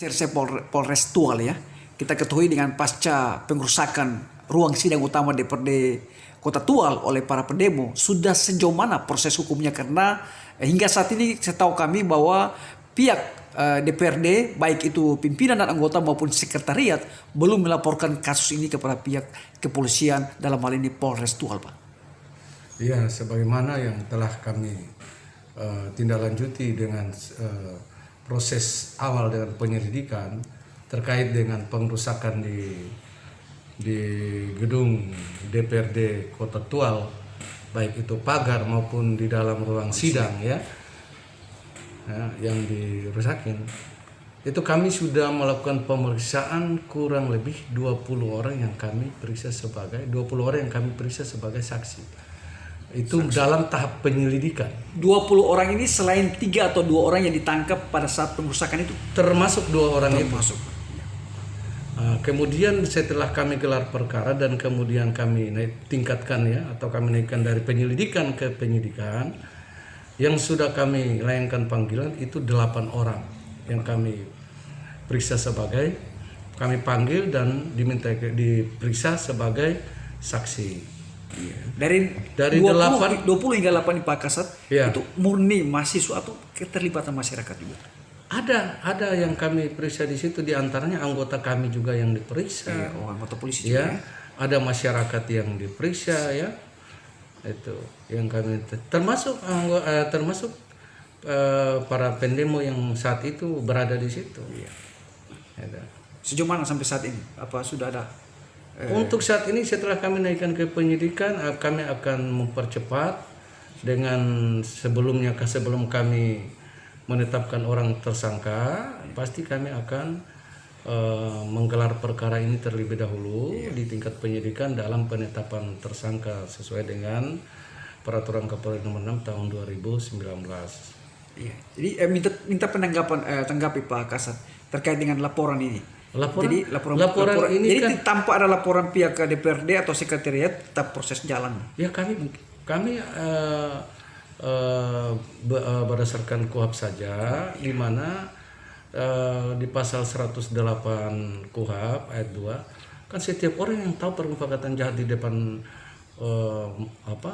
Serse Polres Tual ya. Kita ketahui dengan pasca pengerusakan ruang sidang utama DPRD Kota Tual oleh para pendemo, sudah sejauh mana proses hukumnya? Karena hingga saat ini setahu kami bahwa pihak DPRD, baik itu pimpinan dan anggota maupun sekretariat, belum melaporkan kasus ini kepada pihak kepolisian, dalam hal ini Polres Tual, Pak. Iya, sebagaimana yang telah kami tindak lanjuti dengan proses awal dengan penyelidikan terkait dengan pengerusakan di gedung DPRD Kota Tual, baik itu pagar maupun di dalam ruang sidang ya yang dirusakin. Itu kami sudah melakukan pemeriksaan kurang lebih 20 orang yang kami periksa sebagai saksi. Itu dalam tahap penyelidikan. 20 orang ini selain 3 atau 2 orang yang ditangkap pada saat pengerusakan itu? Termasuk 2 orang itu. Termasuk. Kemudian setelah kami gelar perkara dan kemudian kami tingkatkan ya, atau kami naikkan dari penyelidikan ke penyidikan, yang sudah kami layangkan panggilan itu 8 orang yang kami periksa sebagai, kami panggil dan diminta diperiksa sebagai saksi. Dari 20 hingga 8 Pak Kasat, ya. Itu murni mahasiswa atau keterlibatan masyarakat juga? Ada yang kami periksa di situ, diantaranya anggota kami juga yang diperiksa. Anggota polisi juga. Ya, ada masyarakat yang diperiksa ya. Itu yang kami termasuk para pendemo yang saat itu berada di situ. Ya. Sejauh mana sampai saat ini? Apa sudah ada? Untuk saat ini setelah kami naikkan ke penyidikan, kami akan mempercepat dengan sebelum kami menetapkan orang tersangka, pasti kami akan menggelar perkara ini terlebih dahulu di tingkat penyidikan dalam penetapan tersangka sesuai dengan Peraturan Kapolri Nomor 6 Tahun 2019. Iya. Jadi minta tanggapi Pak Kasat terkait dengan laporan ini. Laporan ini jadi kan tanpa ada laporan pihak DPRD atau sekretariat, tetap proses jalan. Ya kami berdasarkan KUHP saja, di mana di pasal 108 KUHP ayat 2 kan setiap orang yang tahu permufakatan jahat di depan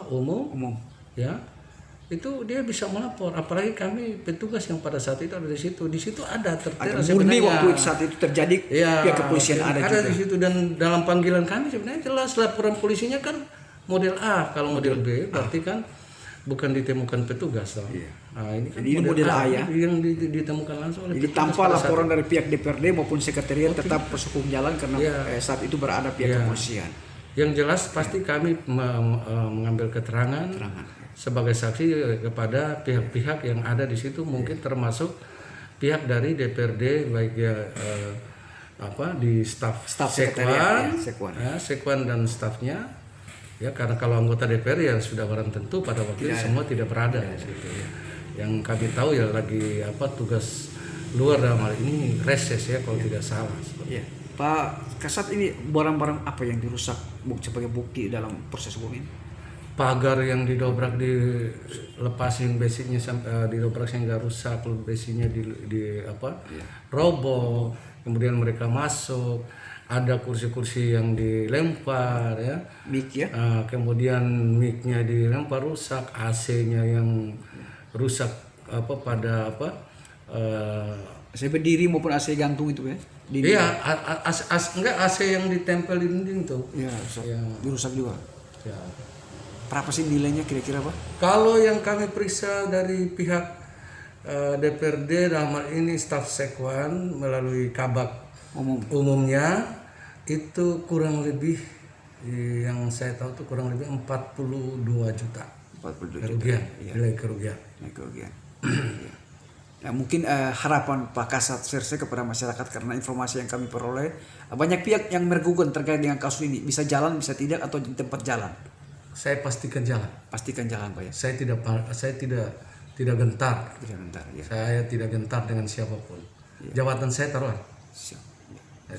umum ya, itu dia bisa melapor. Apalagi kami petugas yang pada saat itu ada di situ ada tertera sebenarnya waktu saat itu terjadi ya, pihak kepolisian ada juga di situ, dan dalam panggilan kami sebenarnya jelas laporan polisinya kan model A. Kalau model B berarti kan bukan ditemukan petugas. Iya. Nah, ini kan model A ya, yang ditemukan langsung oleh jadi tanpa laporan dari pihak DPRD maupun sekretariat tetap proses hukum jalan karena saat itu berada pihak kepolisian. Yang jelas pasti kami mengambil keterangan sebagai saksi kepada pihak-pihak yang ada di situ, mungkin termasuk pihak dari DPRD, baik ya di staf Sekwan dan stafnya ya, karena kalau anggota DPR ya sudah barang tentu pada waktu itu semua tidak berada di situ ya. Yang kami tahu ya lagi tugas luar, dalam hal ini reses ya kalau tidak salah. Ya. Pak Kasat, ini barang-barang apa yang dirusak sebagai bukti dalam proses hukum ini? Pagar yang didobrak, dilepasin besinya sampai didobrak sehingga rusak, besinya roboh, kemudian mereka masuk, ada kursi-kursi yang dilempar ya, mic ya, kemudian mic-nya dilempar rusak, AC-nya yang rusak AC berdiri maupun AC gantung itu ya? Iya, AC yang ditempel di dinding tuh. Iya, dirusak juga. Ya. Berapa sih nilainya kira-kira, Pak? Kalau yang kami periksa dari pihak DPRD, dalam hal ini staf Sekwan melalui kabak umumnya, itu kurang lebih yang saya tahu itu kurang lebih 42 juta. 42 kerugian, nilai kerugian. Ya, mungkin harapan Pak Kasat Serse kepada masyarakat, karena informasi yang kami peroleh banyak pihak yang meragukan terkait dengan kasus ini, bisa jalan bisa tidak atau di tempat jalan. Saya pastikan jalan. Pastikan jalan, Pak ya. Saya tidak gentar. Ya. Saya tidak gentar dengan siapapun. Ya. Jabatan saya taruhan. Siap. Ya.